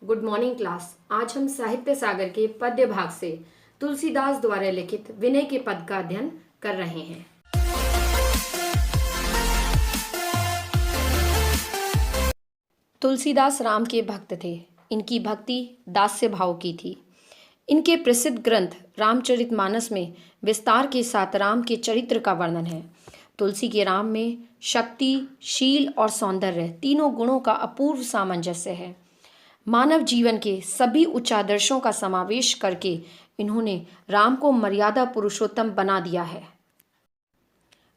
Good morning class. आज हम साहित्य सागर के पद्य भाग से तुलसीदास द्वारा लिखित विनय के पद का अध्ययन कर रहे हैं। तुलसीदास राम के भक्त थे। इनकी भक्ति दास्य भाव की थी। इनके प्रसिद्ध ग्रंथ रामचरितमानस में विस्तार के साथ राम के चरित्र का वर्णन है। तुलसी के राम में शक्ति, शील और सौंदर्य तीनों गुणों का अपूर्व सामंजस्य है। मानव जीवन के सभी उच्च आदर्शों का समावेश करके इन्होंने राम को मर्यादा पुरुषोत्तम बना दिया है।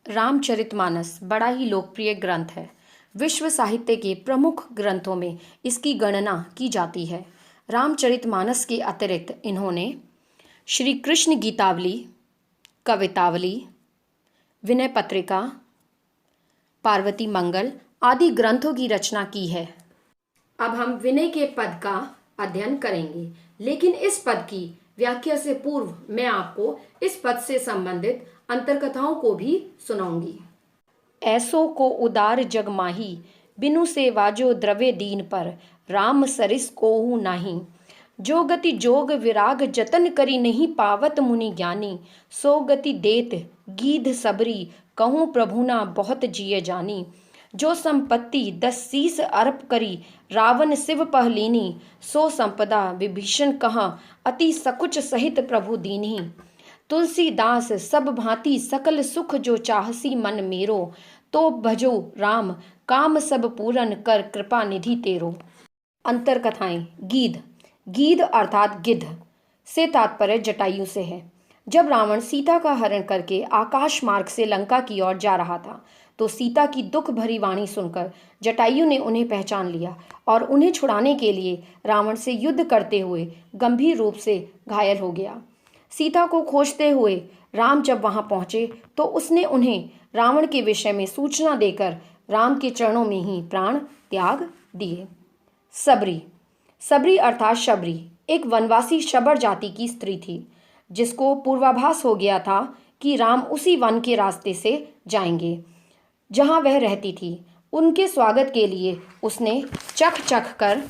रामचरितमानस बड़ा ही लोकप्रिय ग्रंथ है। विश्व साहित्य के प्रमुख ग्रंथों में इसकी गणना की जाती है। रामचरितमानस के अतिरिक्त इन्होंने श्री कृष्ण गीतावली, कवितावली, विनय पत्रिका, पार्वती मंगल आदि ग्रंथों की रचना की है। अब हम विनय के पद का अध्ययन करेंगे, लेकिन इस पद की व्याख्या से पूर्व मैं आपको इस पद से संबंधित अंतरकथाओं को भी सुनाऊंगी। ऐसो को उदार जग माही, बिनु सेवा जो द्रव्य दीन पर, राम सरिस कोहु नाही। जो गति जोग विराग जतन करी, नहीं पावत मुनि ज्ञानी। सो गति देत गीध सबरी, कहूँ प्रभु ना बहुत जिय जानी। जो संपत्ति 10 शीस अर्प करी, रावण शिव पहलीनी। सो संपदा विभीषण कहा, अति सकुच सहित प्रभु दीन्ही। तुलसीदास सब भांति सकल सुख जो चाहसी मन मेरो, तो भजो राम काम सब पूरन कर कृपा निधि तेरो। अंतर कथाएं। गीध। गीध अर्थात गिद्ध से तात्पर्य जटायु से है। जब रावण सीता का हरण करके आकाश मार्ग से लंका की ओर जा रहा था, तो सीता की दुख भरी वाणी सुनकर जटायु ने उन्हें पहचान लिया और उन्हें छुड़ाने के लिए रावण से युद्ध करते हुए गंभीर रूप से घायल हो गया। सीता को खोजते हुए राम जब वहां पहुंचे, तो उसने उन्हें रावण के विषय में सूचना देकर राम के चरणों में ही प्राण त्याग दिए। सबरी। सबरी अर्थात शबरी एक वनवासी शबर जाति की स्त्री थी, जिसको पूर्वाभास हो गया था कि राम उसी वन के रास्ते से जाएंगे जहां वह रहती थी। उनके स्वागत के लिए उसने चख चख कर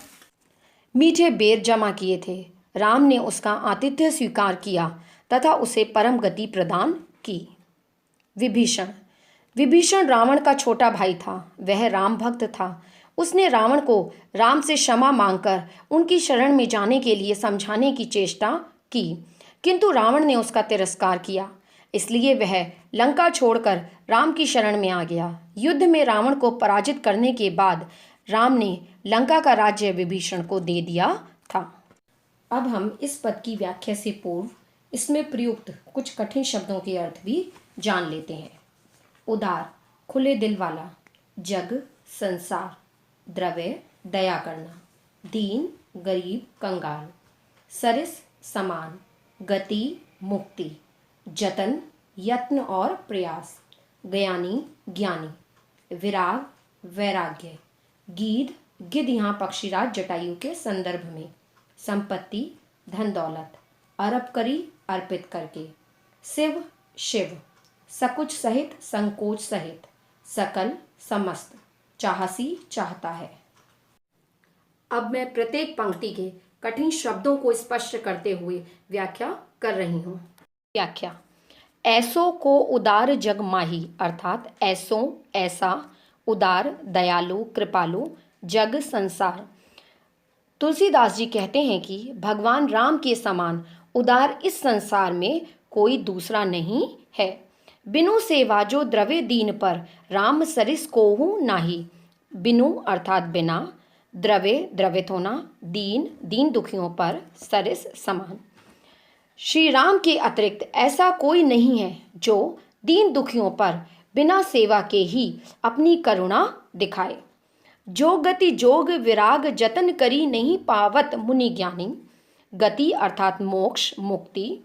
मीठे बेर जमा किए थे। राम ने उसका आतिथ्य स्वीकार किया तथा उसे परम गति प्रदान की। विभीषण। विभीषण रावण का छोटा भाई था। वह राम भक्त था। उसने रावण को राम से क्षमा मांगकर उनकी शरण में जाने के लिए समझाने की चेष्टा की, किंतु रावण ने उसका तिरस्कार किया। इसलिए वह लंका छोड़कर राम की शरण में आ गया। युद्ध में रावण को पराजित करने के बाद राम ने लंका का राज्य विभीषण को दे दिया था। अब हम इस पद की व्याख्या से पूर्व इसमें प्रयुक्त कुछ कठिन शब्दों के अर्थ भी जान लेते हैं। उदार, खुले दिल वाला। जग, संसार। द्रव्य, दया करना। दीन, गरीब, कंगाल। सरिस, समान। गति, मुक्ति। जतन, यत्न और प्रयास। ज्ञानी, ज्ञानी। विराग, वैराग्य। गीध, गिद्ध यहाँ पक्षीराज जटायु के संदर्भ में। संपत्ति, धन दौलत। अर्प करी, अर्पित करके। शिव, शिव। सकुच सहित, संकोच सहित। सकल, समस्त। चाहसी, चाहता है। अब मैं प्रत्येक पंक्ति के कठिन शब्दों को स्पष्ट करते हुए व्याख्या कर रही हूँ। व्याख्या। ऐसो को उदार जग माही अर्थात ऐसो ऐसा, उदार दयालु कृपालु, जग संसार। तुलसीदास जी कहते हैं कि भगवान राम के समान उदार इस संसार में कोई दूसरा नहीं है। बिनु सेवा जो द्रव्य दीन पर, राम सरिस कोहु नाही। बिनु अर्थात बिना, द्रव्य द्रवित होना, दीन दीन दुखियों पर, सरिस समान। श्री राम के अतिरिक्त ऐसा कोई नहीं है जो दीन दुखियों पर बिना सेवा के ही अपनी करुणा दिखाए। जो गति जोग विराग जतन करी, नहीं पावत मुनि ज्ञानी। गति अर्थात मोक्ष मुक्ति।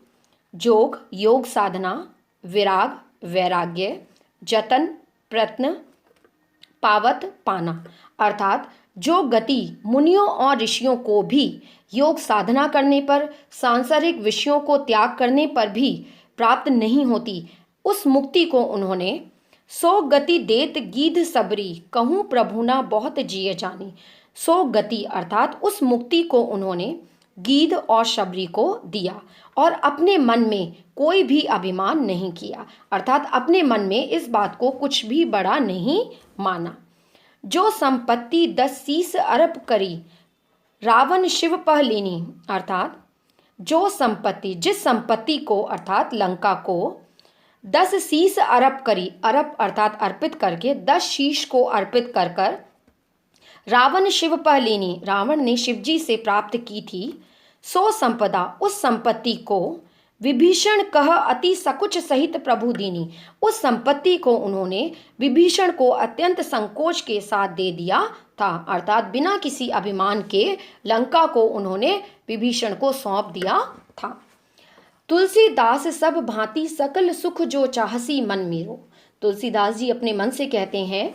जोग योग साधना। विराग वैराग्य। जतन प्रयत्न। पावत पाना अर्थात जो गति मुनियों और ऋषियों को भी योग साधना करने पर, सांसारिक विषयों को त्याग करने पर भी प्राप्त नहीं होती, उस मुक्ति को उन्होंने सो गति देत गीध सबरी, कहूँ प्रभु ना बहुत जिय जानी। सो गति अर्थात उस मुक्ति को उन्होंने गीध और शबरी को दिया और अपने मन में कोई भी अभिमान नहीं किया, अर्थात अपने मन में इस बात को कुछ भी बड़ा नहीं माना। जो संपत्ति 10 शीस अरब करी रावण शिव पह लीनी, अर्थात जो संपत्ति, जिस संपत्ति को अर्थात लंका को 10 शीस अरब करी, अरब अर्थात अर्पित करके 10 शीश को अर्पित कर कर रावण शिव पह लीनी, रावण ने शिवजी से प्राप्त की थी, सो संपदा उस संपत्ति को विभीषण कह अति सकुच सहित प्रभु दीनी, उस संपत्ति को उन्होंने विभीषण को अत्यंत संकोच के साथ दे दिया था, अर्थात बिना किसी अभिमान के लंका को उन्होंने विभीषण को सौंप दिया था। तुलसीदास सब भांति सकल सुख जो चाहसी मन मेरो, तुलसीदास जी अपने मन से कहते हैं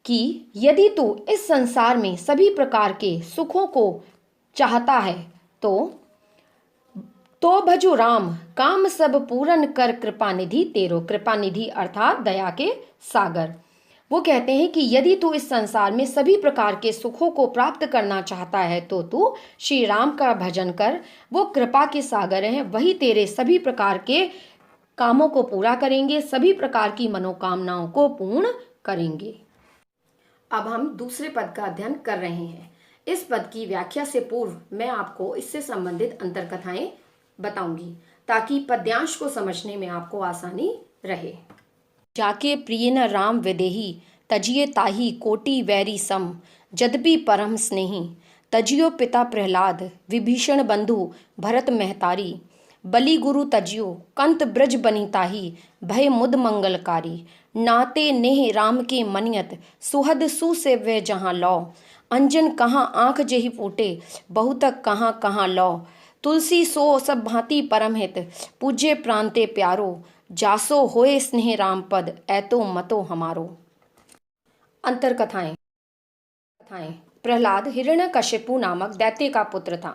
कि यदि तू इस संसार में सभी प्रकार के सुखों को चाहता है तो भजो राम काम सब पूरन कर कृपा निधि तेरो, कृपा निधि अर्थात दया के सागर। वो कहते हैं कि यदि तू इस संसार में सभी प्रकार के सुखों को प्राप्त करना चाहता है तो तू श्री राम का भजन कर, वो कृपा के सागर हैं, वही तेरे सभी प्रकार के कामों को पूरा करेंगे, सभी प्रकार की मनोकामनाओं को पूर्ण करेंगे। अब हम दूसरे पद का अध्ययन कर रहे हैं। इस पद की व्याख्या से पूर्व मैं आपको इससे संबंधित अंतर्कथाएं बताऊंगी ताकि पद्यांश को समझने में आपको आसानी रहे। जाके प्रिय न राम विदेही तजिए ताही कोटि वैरी सम, जदपि परम स्नेही तजियो पिता प्रहलाद विभीषण बंधु भरत महतारी, बलि गुरु तजियो कंत ब्रज बनिताही भय मुद मंगलकारी, नाते नेह राम के मनियत सुहद सुसेव्य जहाँ लौ, अंजन कहाँ आँख जेहि फूटे बहुतक कहाँ कहाँ लौ, तुलसी सो सब भांति परम हित पूज्य प्रांते प्यारो, जासो होए स्नेह राम पद ऐतो मतो हमारो। अंतर्कथाएं। प्रहलाद हिरण्यकशिपु नामक दैत्य का पुत्र था।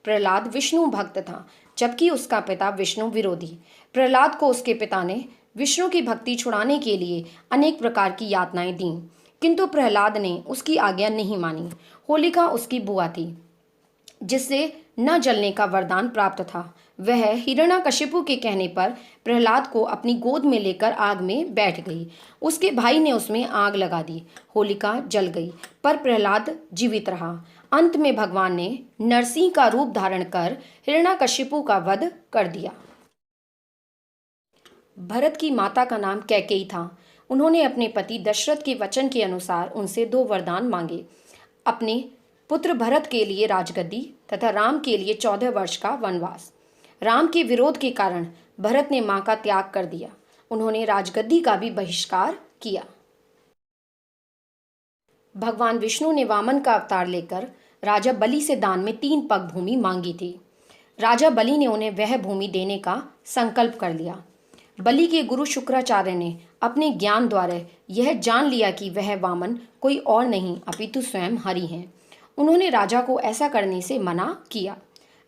प्रहलाद विष्णु भक्त था जबकि उसका पिता विष्णु विरोधी। प्रहलाद को उसके पिता ने विष्णु की भक्ति छुड़ाने के लिए अनेक प्रकार की यातनाएं दी, किंतु प्रहलाद ने उसकी आज्ञा नहीं मानी। होलिका उसकी बुआ थी जिससे न जलने का वरदान प्राप्त था। वह हिरण्यकशिपु के कहने पर प्रहलाद को अपनी गोद में लेकर आग में बैठ गई। उसके भाई ने उसमें आग लगा दी, होलिका जल गई, पर प्रहलाद जीवित रहा। अंत में भगवान ने नरसिंह का रूप धारण कर हिरण्यकशिपु का वध कर दिया। भरत की माता का नाम कैकेयी था। उन्होंने अपने पति दशरथ के वचन के अनुसार उनसे 2 वरदान मांगे, अपने पुत्र भरत के लिए राजगद्दी तथा राम के लिए 14 वर्ष का वनवास। राम के विरोध के कारण भरत ने मां का त्याग कर दिया। उन्होंने राजगद्दी का भी बहिष्कार किया। भगवान विष्णु ने वामन का अवतार लेकर राजा बलि से दान में 3 पग भूमि मांगी थी। राजा बलि ने उन्हें वह भूमि देने का संकल्प कर लिया। बलि के गुरु शुक्राचार्य ने अपने ज्ञान द्वारा यह जान लिया कि वह वामन कोई और नहीं अपितु स्वयं हरि हैं। उन्होंने राजा को ऐसा करने से मना किया।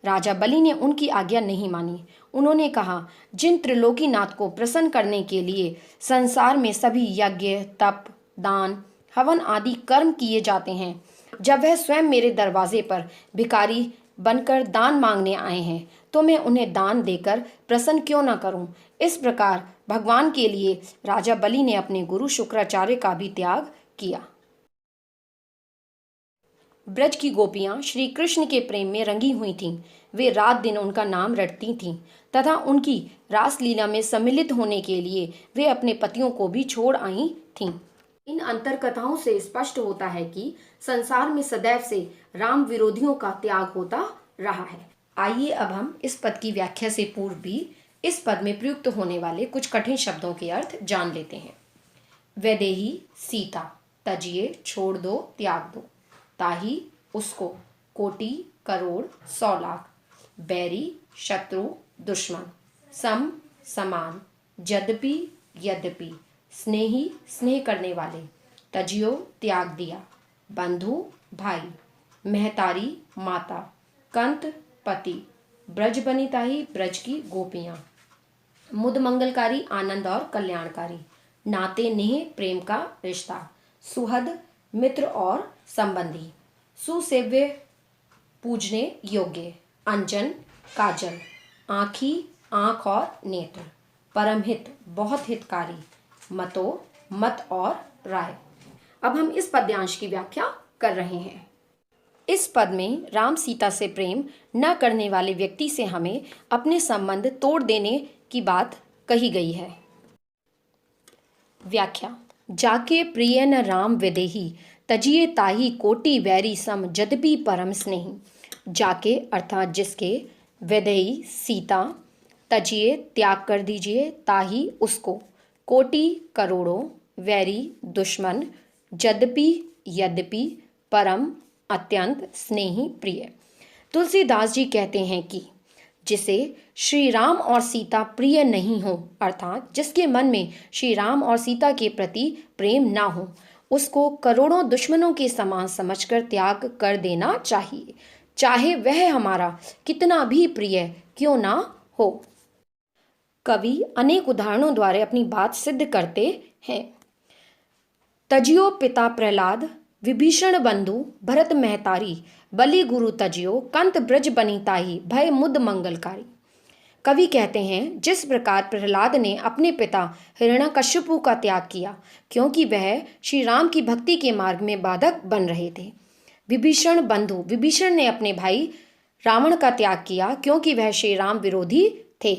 राजा बलि ने उनकी आज्ञा नहीं मानी। उन्होंने कहा, जिन त्रिलोकीनाथ को प्रसन्न करने के लिए संसार में सभी यज्ञ, तप, दान, हवन आदि कर्म किए जाते हैं, जब वह स्वयं मेरे दरवाजे पर भिखारी बनकर दान मांगने आए हैं तो मैं उन्हें दान देकर प्रसन्न क्यों न करूं। इस प्रकार भगवान के लिए राजा बलि ने अपने गुरु शुक्राचार्य का भी त्याग किया। ब्रज की गोपियां श्री कृष्ण के प्रेम में रंगी हुई थीं। वे रात दिन उनका नाम रटती थीं तथा उनकी रासलीला में सम्मिलित होने के लिए वे अपने पतियों को भी छोड़ आई थीं। इन अंतरकथाओं से स्पष्ट होता है कि संसार में सदैव से राम विरोधियों का त्याग होता रहा है। आइए अब हम इस पद की व्याख्या से पूर्व भी इस पद में प्रयुक्त होने वाले कुछ कठिन शब्दों के अर्थ जान लेते हैं। वैदेही सीता, तजिए छोड़ दो, त्याग दो। ताही उसको, कोटि करोड़ 100 लाख। बैरी शत्रु दुश्मन। सम समान। यद्यपि यद्यपि। स्नेही स्नेह करने वाले। तजियो त्याग दिया। बंधु भाई। महतारी माता। कंत पति। ब्रज बनिताही ब्रज की गोपियां। मुद मंगलकारी आनंद और कल्याणकारी। नाते नेह प्रेम का रिश्ता। सुहद मित्र और संबंधी। सुसेव्य, पूजने योग्य, अंजन, काजल, आँखी, आँख और नेत्र, परमहित, बहुत हितकारी, मतो, मत और राय। अब हम इस पद्यांश की व्याख्या कर रहे हैं। इस पद में राम सीता से प्रेम न करने वाले व्यक्ति से हमें अपने संबंध तोड़ देने की बात कही गई है। व्याख्या। जाके प्रिय न राम विदेही, तजिए ताही कोटि वैरी सम जदपि परम स्नेही। जाके अर्थात जिसके, विदेही सीता, तजिए त्याग कर दीजिए, ताही उसको, कोटि करोड़ों, वैरी दुश्मन, जद्यपि यद्यपि, परम अत्यंत, स्नेही प्रिय। तुलसीदास जी कहते हैं कि जिसे श्री राम और सीता प्रिय नहीं हो, अर्थात जिसके मन में श्री राम और सीता के प्रति प्रेम ना हो, उसको करोड़ों दुश्मनों के समान समझकर त्याग कर देना चाहिए, चाहे वह हमारा कितना भी प्रिय क्यों ना हो। कवि अनेक उदाहरणों द्वारा अपनी बात सिद्ध करते हैं। तजियो पिता प्रहलाद, विभीषण बंधु भरत महतारी, बलि गुरु तजियो, कंत ब्रज बनिताही, भय मुद मंगलकारी। कवि कहते हैं जिस प्रकार प्रहलाद ने अपने पिता हिरण्यकश्यपु का त्याग किया क्योंकि वह श्री राम की भक्ति के मार्ग में बाधक बन रहे थे। विभीषण बंधु, विभीषण ने अपने भाई रावण का त्याग किया क्योंकि वह श्री राम विरोधी थे।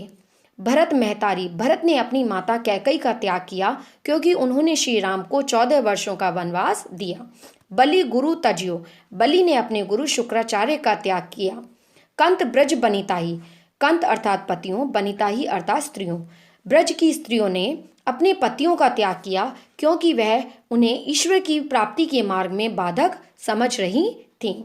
भरत महतारी, भरत ने अपनी माता कैकई का त्याग किया क्योंकि उन्होंने श्री राम को 14 वर्षों का वनवास दिया। बलि गुरु तजियो, बलि ने अपने गुरु शुक्राचार्य का त्याग किया। कंत ब्रज बनिताही, कंत अर्थात पतियों, बनिताही अर्थात स्त्रियों, ब्रज की स्त्रियों ने अपने पतियों का त्याग किया क्योंकि वह उन्हें ईश्वर की प्राप्ति के मार्ग में बाधक समझ रही थीं।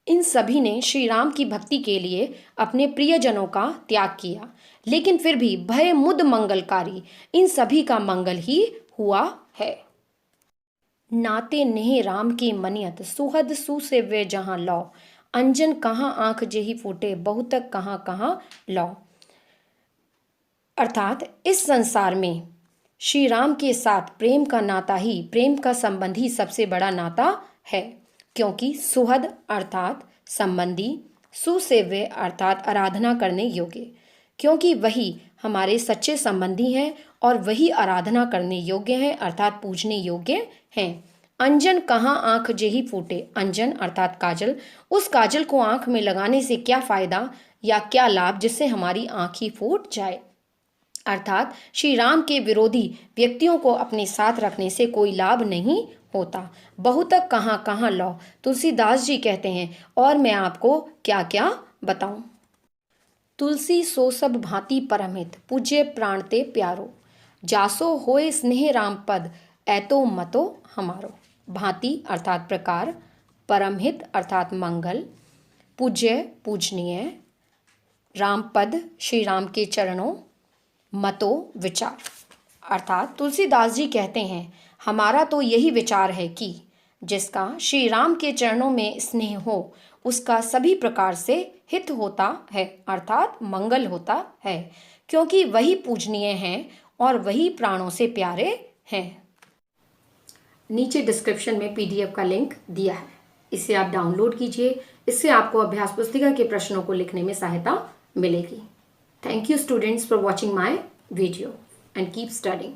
इन सभी ने श्री राम की भक्ति के लिए अपने प्रियजनों का त्याग किया, लेकिन फिर भी भय मुद मंगलकारी, इन सभी का मंगल ही हुआ है। नाते नेह राम के मनियत, सुहद सुसेव्य जहां लौ, अंजन कहाँ आंख जेही फूटे, बहुतक कहाँ कहाँ लौ। अर्थात इस संसार में श्री राम के साथ प्रेम का नाता ही, प्रेम का संबंध ही सबसे बड़ा नाता है, क्योंकि सुहद अर्थात संबंधी, सुसेव्य अर्थात आराधना करने योग्य, क्योंकि वही हमारे सच्चे संबंधी हैं और वही आराधना करने योग्य हैं अर्थात पूजने योग्य हैं। अंजन कहाँ आंख जेही फूटे, अंजन अर्थात काजल, उस काजल को आंख में लगाने से क्या फायदा या क्या लाभ जिससे हमारी आंख ही फूट जाए। अर्थात श्री राम के विरोधी व्यक्तियों को अपने साथ रखने से कोई लाभ नहीं होता। बहुतक कहाँ कहाँ लौ, तुलसीदास जी कहते हैं और मैं आपको क्या क्या बताऊं। तुलसी सो सब भांति परमहित, पूज्य प्राण ते प्यारो, जासो होए स्नेह राम पद, ऐतो मतो हमारो। भांति अर्थात प्रकार, परमहित अर्थात मंगल, पूज्य पूजनीय, राम पद श्री राम के चरणों, मतो विचार। अर्थात तुलसीदास जी कहते हैं हमारा तो यही विचार है कि जिसका श्री राम के चरणों में स्नेह हो उसका सभी प्रकार से हित होता है अर्थात मंगल होता है, क्योंकि वही पूजनीय हैं और वही प्राणों से प्यारे हैं। नीचे डिस्क्रिप्शन में PDF का लिंक दिया है, इसे आप डाउनलोड कीजिए, इससे आपको अभ्यास पुस्तिका के प्रश्नों को लिखने में सहायता मिलेगी। Thank you students for watching my video and keep studying.